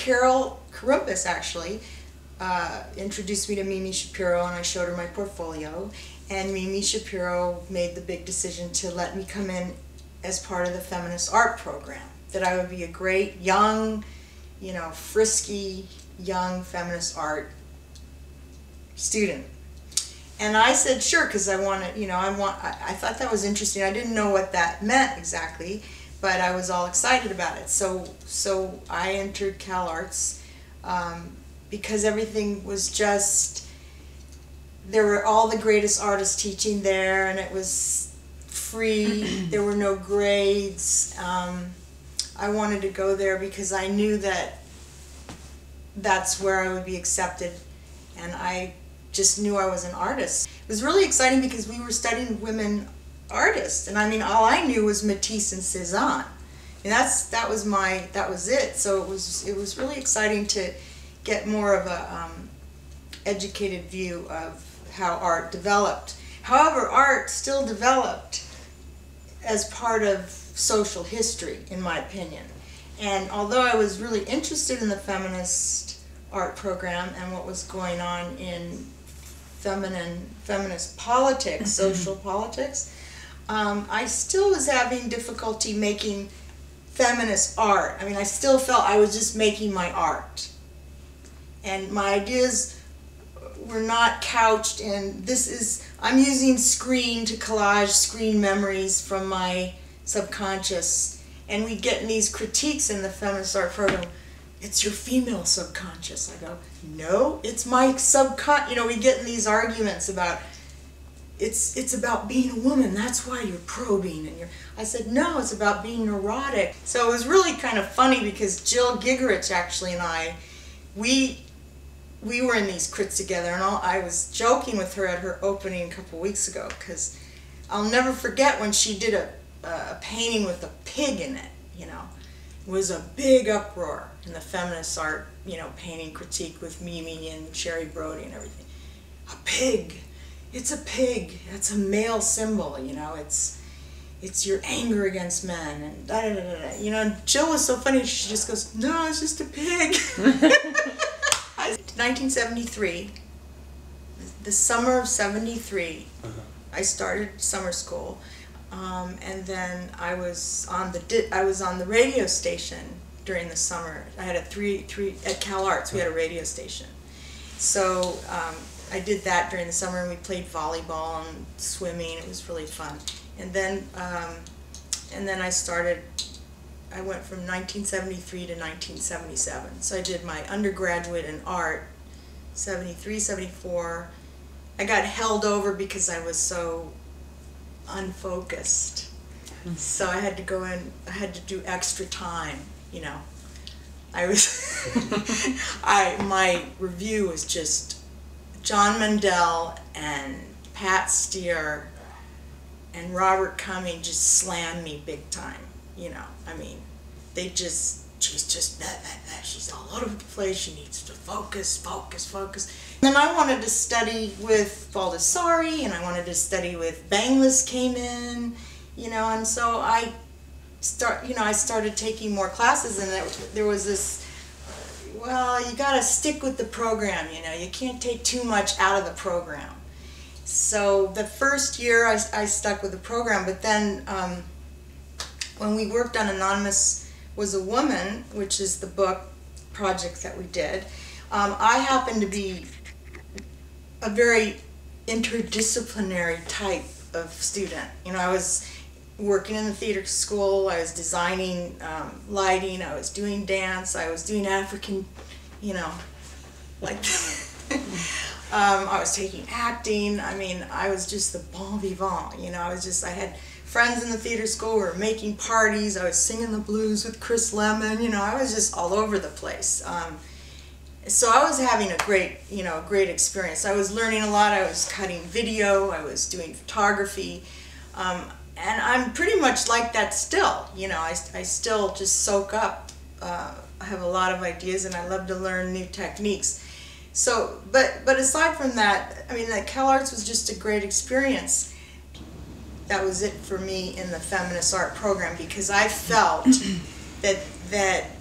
Carol Carumpus actually introduced me to Mimi Shapiro, and I showed her my portfolio, and Mimi Shapiro made the big decision to let me come in as part of the Feminist Art Program, that I would be a great young, you know, frisky young feminist art student. And I said sure, because I wanted, you know, I thought that was interesting. I didn't know what that meant exactly, but I was all excited about it. So I entered CalArts because everything was just, there were all the greatest artists teaching there, and it was free. There were no grades. I wanted to go there because I knew that that's where I would be accepted, and I just knew I was an artist. It was really exciting because we were studying women artists, and I mean, all I knew was Matisse and Cézanne, and that was it. So it was really exciting to get more of a educated view of how art developed. However, art still developed as part of social history, in my opinion. And although I was really interested in the Feminist Art Program and what was going on in feminist politics, social politics, I still was having difficulty making feminist art. I mean, I still felt I was just making my art. And my ideas were not couched in, I'm using screen to collage screen memories from my subconscious. And we get in these critiques in the Feminist Art Program. It's your female subconscious. I go, no, it's my subconscious. You know, we get in these arguments about, it's about being a woman. That's why you're probing. And I said, no, it's about being neurotic. So it was really kind of funny because Jill Gigerich actually and I, we were in these crits together, and I was joking with her at her opening a couple weeks ago, because I'll never forget when she did a painting with a pig in it, you know. It was a big uproar in the feminist art, you know, painting critique with Mimi and Sherry Brody and everything. A pig. It's a pig. It's a male symbol, you know. It's your anger against men, and da da da da. You know, and Jill was so funny, she just goes, no, it's just a pig. 1973, the summer of '73, I started summer school, and then I was on the radio station during the summer. I had at CalArts we had a radio station, so I did that during the summer, and we played volleyball and swimming. It was really fun, and then I went from 1973 to 1977. So I did my undergraduate in art, 73, 74. I got held over because I was so unfocused. So I had to go in, I had to do extra time, you know. My review was just John Mandel and Pat Steer and Robert Cumming just slammed me big time. You know, I mean, she's just, she's all over the place, she needs to focus. And then I wanted to study with Baldessari, and I wanted to study with Benglis came in, you know, and so I started taking more classes, and there was this, well, you gotta stick with the program, you know, you can't take too much out of the program. So the first year I stuck with the program, but then when we worked on Anonymous Was a Woman, which is the book project that we did, I happened to be a very interdisciplinary type of student. You know, I was working in the theater school, I was designing lighting, I was doing dance, I was doing African, you know, like, I was taking acting. I mean, I was just the bon vivant, you know, I had friends in the theater school, we were making parties, I was singing the blues with Chris Lemon, you know, I was just all over the place. So I was having a great experience. I was learning a lot, I was cutting video, I was doing photography, and I'm pretty much like that still, you know, I still just soak up. I have a lot of ideas, and I love to learn new techniques. So, but aside from that, I mean, that CalArts was just a great experience. That was it for me in the Feminist Art Program, because I felt that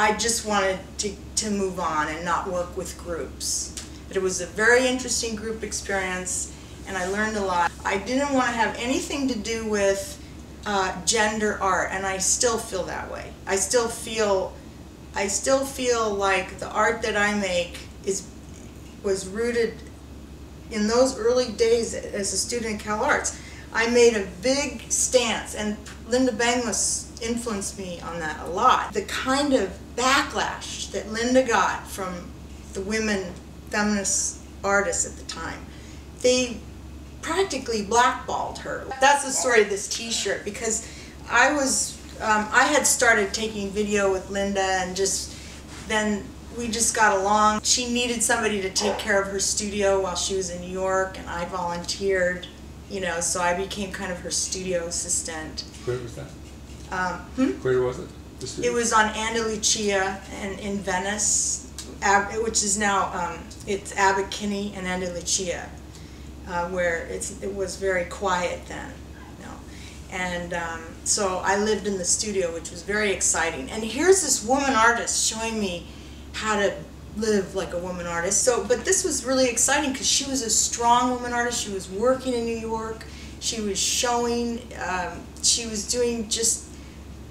I just wanted to move on and not work with groups. But it was a very interesting group experience, and I learned a lot. I didn't want to have anything to do with gender art, and I still feel that way. I still feel like the art that I make was rooted in those early days as a student at CalArts. I made a big stance, and Lynda Benglis influenced me on that a lot. The kind of backlash that Lynda got from the women feminist artists at the time, they practically blackballed her. That's the story of this t-shirt, because I had started taking video with Lynda, and then we just got along. She needed somebody to take care of her studio while she was in New York, and I volunteered, so I became kind of her studio assistant. Where was that? Where was it? The studio? It was on Andalucia and in Venice, which is now, it's Abbot Kinney and Andalucia, where it was very quiet then. And so I lived in the studio, which was very exciting. And here's this woman artist showing me how to live like a woman artist. But this was really exciting because she was a strong woman artist. She was working in New York. She was showing. She was doing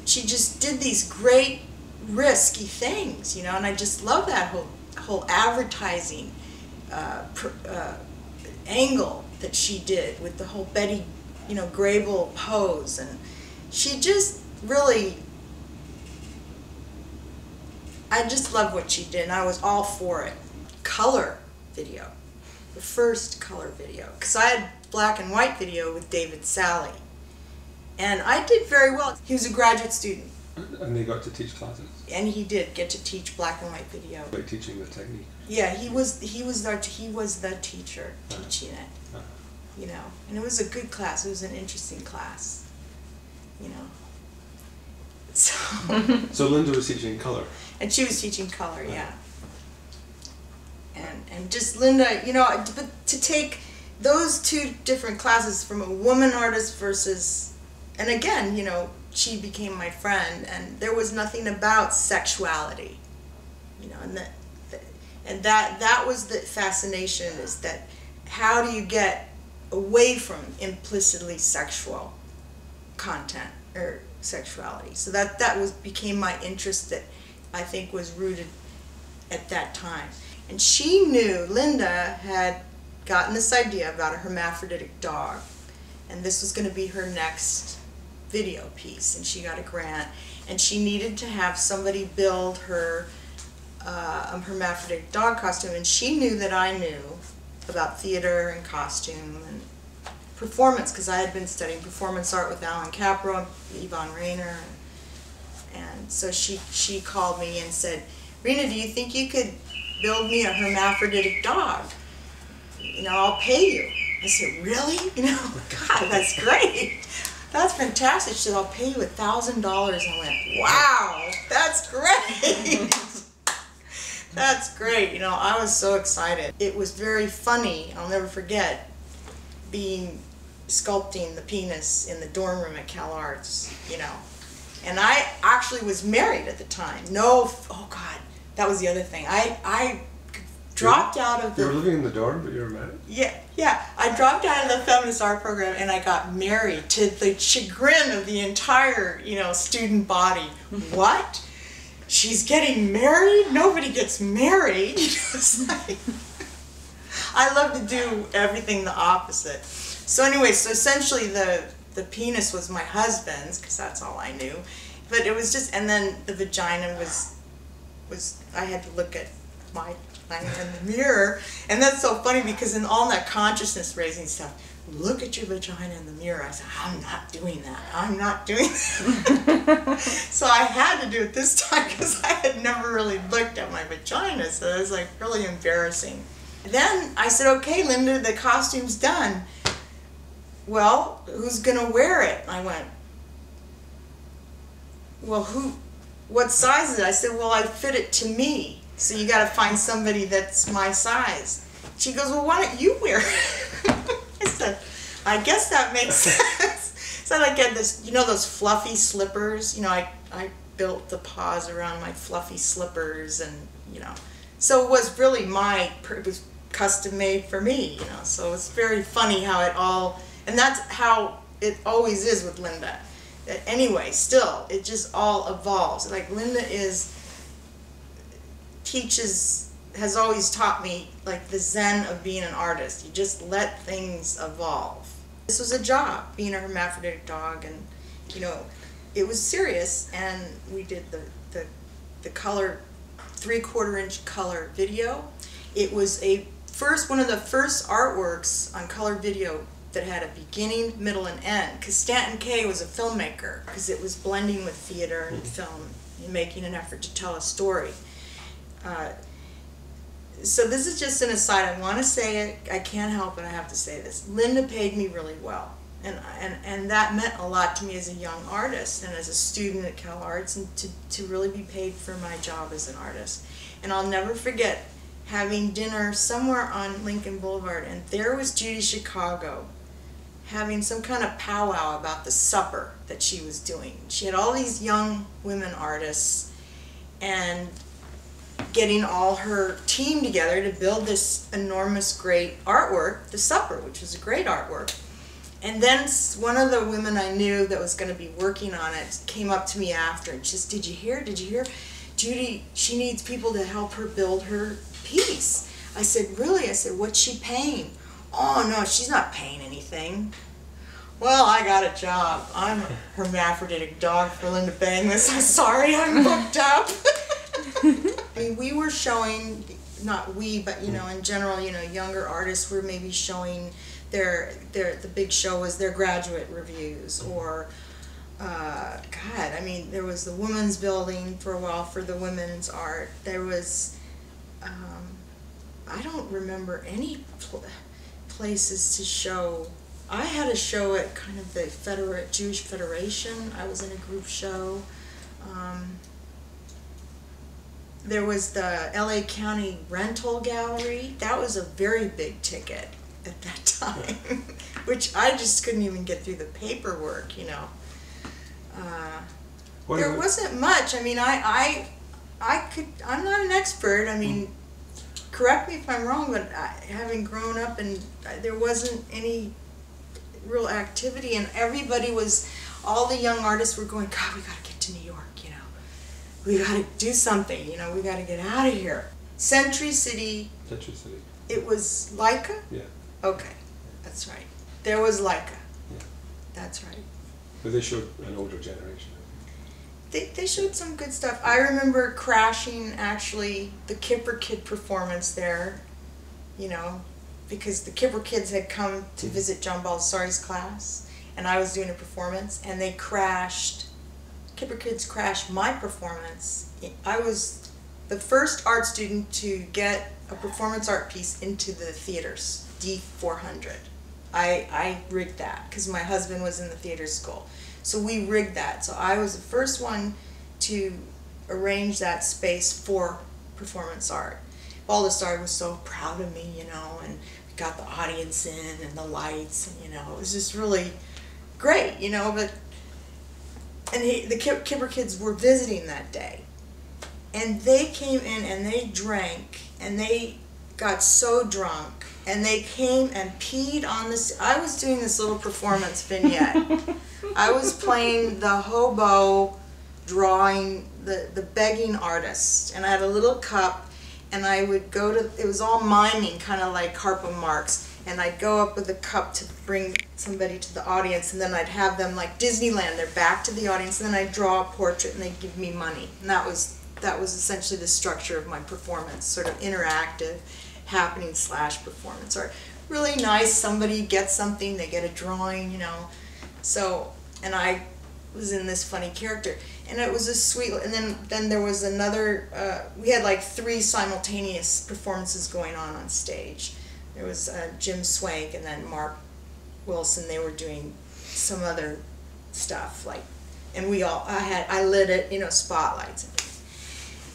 she just did these great risky things, And I just love that whole advertising angle that she did with the whole Betty Grable pose, and she just really, I just love what she did, and I was all for it. Color video, the first color video, because I had black and white video with David Sally, and I did very well. He was a graduate student. And they got to teach classes? And he did get to teach black and white video. Like teaching the technique? Yeah, he was the teacher teaching it. And it was a good class. It was an interesting class, So. So Lynda was teaching color. And she was teaching color, yeah. And just Lynda, but to take those two different classes from a woman artist versus, and again, she became my friend, and there was nothing about sexuality, and that was the fascination, is that how do you get away from implicitly sexual content or sexuality. So that became my interest, that I think was rooted at that time. And she knew, Lynda had gotten this idea about a hermaphroditic dog, and this was going to be her next video piece, and she got a grant, and she needed to have somebody build her a hermaphroditic dog costume, and she knew that I knew about theater and costume and performance, because I had been studying performance art with Alan Capra, Yvonne Rainer, and so she called me and said, "Rena, do you think you could build me a hermaphroditic dog? I'll pay you." I said, "Really? God, that's great. That's fantastic." She said, "I'll pay you $1,000. I went, "Wow, that's great." That's great. I was so excited. It was very funny. I'll never forget sculpting the penis in the dorm room at CalArts, And I actually was married at the time. Oh God, that was the other thing. I dropped out of the... You were living in the dorm, but you were married? Yeah. I dropped out of the Feminist Art Program, and I got married, to the chagrin of the entire, student body. What? She's getting married? Nobody gets married. It's like, I love to do everything the opposite. So anyway, essentially the penis was my husband's, because that's all I knew. But it was just, and then the vagina was I had to look at my vagina in the mirror. And that's so funny, because in all that consciousness raising stuff, look at your vagina in the mirror. I said, I'm not doing that. I'm not doing that. So I had to do it this time, because I had never really looked at my vagina. So it was like really embarrassing. Then I said, "Okay, Lynda, the costume's done. Well, who's gonna wear it?" I went, "Well, what size is it?" I said, "Well, I fit it to me. So you gotta find somebody that's my size." She goes, "Well, why don't you wear it?" I said, "I guess that makes sense." So I get this, those fluffy slippers, I built the paws around my fluffy slippers, and you know, so it was really it was custom made for me, you know. So it's very funny how it all, and that's how it always is with Lynda. Anyway, still, it just all evolves. Like Lynda has always taught me like the zen of being an artist. You just let things evolve. This was a job, being a hermaphroditic dog, and you know, it was serious. And we did the color, 3/4 inch color video. It was one of the first artworks on color video that had a beginning, middle, and end. Because Stanton K was a filmmaker, because it was blending with theater and film and making an effort to tell a story. So this is just an aside. I want to say it. I can't help it. I have to say this. Lynda paid me really well, and that meant a lot to me as a young artist and as a student at CalArts, and to really be paid for my job as an artist. And I'll never forget having dinner somewhere on Lincoln Boulevard, and there was Judy Chicago having some kind of powwow about the supper that she was doing. She had all these young women artists and getting all her team together to build this enormous, great artwork, The Supper, which was a great artwork. And then one of the women I knew that was going to be working on it came up to me after and just, did you hear? Judy, she needs people to help her build her piece. I said, really? I said, what's she paying? Oh, no, she's not paying anything. Well, I got a job. I'm a hermaphroditic dog for Lynda Benglis. I'm sorry, I'm booked up. I mean, we were showing, not we, but you know, in general, you know, younger artists were maybe showing the big show was their graduate reviews, or God, I mean, there was the Women's Building for a while for the women's art. There was, I don't remember any places to show. I had a show at kind of the Jewish Federation. I was in a group show. There was the LA County Rental Gallery. That was a very big ticket at that time, which I just couldn't even get through the paperwork, you know. There wasn't much. I mean, I'm not an expert. I mean, correct me if I'm wrong, but having grown up, and there wasn't any real activity, and all the young artists were going, God, we gotta get to New York, you know. We gotta do something, you know, we gotta get out of here. Century City. It was LAICA? Yeah. Okay, that's right. There was LAICA. Yeah. That's right. But they showed an older generation. They showed some good stuff. I remember crashing, actually, the Kipper Kid performance there, you know, because the Kipper Kids had come to visit John Baldessari's class, and I was doing a performance, and they crashed. Kipper Kids crashed my performance. I was the first art student to get a performance art piece into the theaters, D400. I rigged that because my husband was in the theater school. So we rigged that. So I was the first one to arrange that space for performance art. Baldessari was so proud of me, you know, and we got the audience in and the lights, and, you know, it was just really great, you know, and the Kipper Kids were visiting that day, and they came in and they drank, and they got so drunk, and they came and peed on this. I was doing this little performance vignette. I was playing the hobo, drawing the begging artist, and I had a little cup, and I would go to, it was all miming, kind of like Harpo Marx, and I'd go up with a cup to bring somebody to the audience, and then I'd have them like Disneyland, they're back to the audience, and then I'd draw a portrait and they'd give me money. And that was essentially the structure of my performance, sort of interactive, happening / performance art. Really nice, somebody gets something, they get a drawing, you know. So, and I was in this funny character, and it was a sweet, and then there was another, we had like 3 simultaneous performances going on stage. There was Jim Swank and then Mark Wilson. They were doing some other stuff, like, and I lit it, you know, spotlights.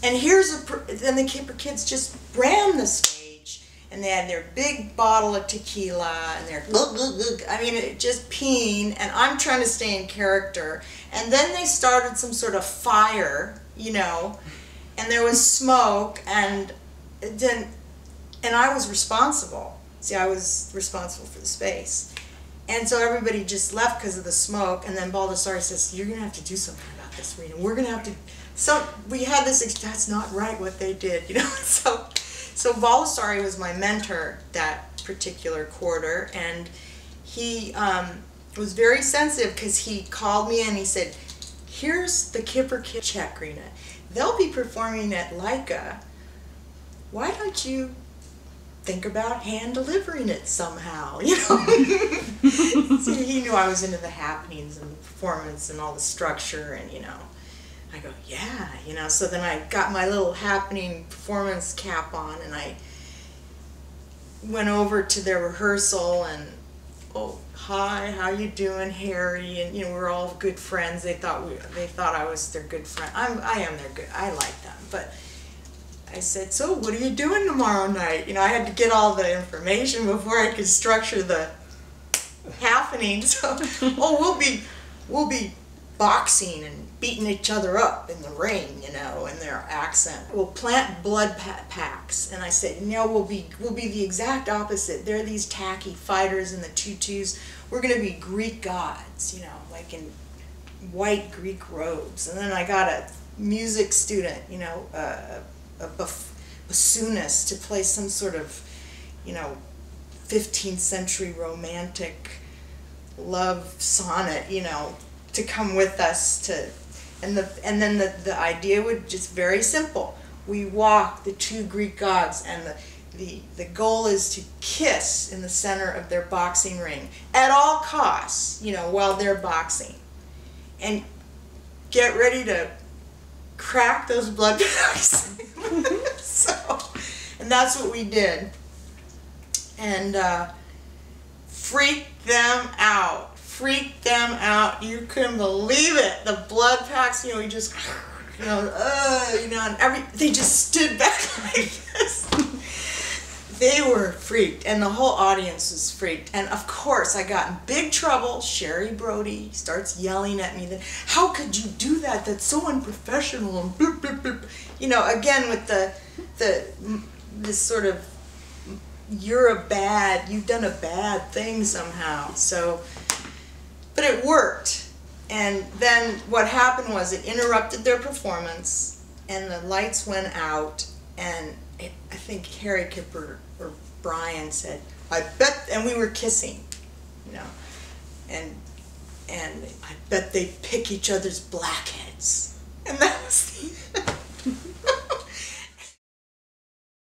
And then the Kipper Kids just ran the stage, and they had their big bottle of tequila, and they're I mean, it just peeing, and I'm trying to stay in character. And then they started some sort of fire, you know, and there was smoke, and I was responsible. See, I was responsible for the space. And so everybody just left because of the smoke, and then Baldessari says, "You're going to have to do something about this, Rena. We're going to have to..." So we had this, that's not right what they did, you know. So Baldessari was my mentor that particular quarter, and he was very sensitive because he called me and he said, "Here's the Kipper Kids check, Rena. They'll be performing at LAICA. Why don't you think about hand delivering it somehow?" You know. So he knew I was into the happenings and the performance and all the structure, and you know, I go, yeah, you know. So then I got my little happening performance cap on, and I went over to their rehearsal, and oh, hi, how you doing, Harry? And you know, we're all good friends. They thought I was their good friend. I am their good. I like them, but I said, "So what are you doing tomorrow night?" You know, I had to get all the information before I could structure the happening. So, "Oh, we'll be boxing and beating each other up in the ring, you know," in their accent. "We'll plant blood packs." And I said, "No, we'll be the exact opposite. They're these tacky fighters in the tutus. We're going to be Greek gods, you know, like in white Greek robes." And then I got a music student, you know, a bassoonist to play some sort of, you know, 15th century romantic love sonnet, you know, to come with us to, and then the idea would just very simple. We walk the two Greek gods, and the goal is to kiss in the center of their boxing ring at all costs, you know, while they're boxing, and get ready to crack those blood packs. So, and that's what we did, and freaked them out. You couldn't believe it. The blood packs, you know, we just, you know, and they just stood back like this. They were freaked, and the whole audience was freaked. And of course, I got in big trouble. Sherry Brody starts yelling at me that, "How could you do that? That's so unprofessional," and bloop, bloop, bloop. You know, again with this sort of, you've done a bad thing somehow. So, but it worked. And then what happened was it interrupted their performance, and the lights went out, and I think Harry Kipper or Brian said, "I bet," and we were kissing, you know, and "I bet they pick each other's blackheads." And that was the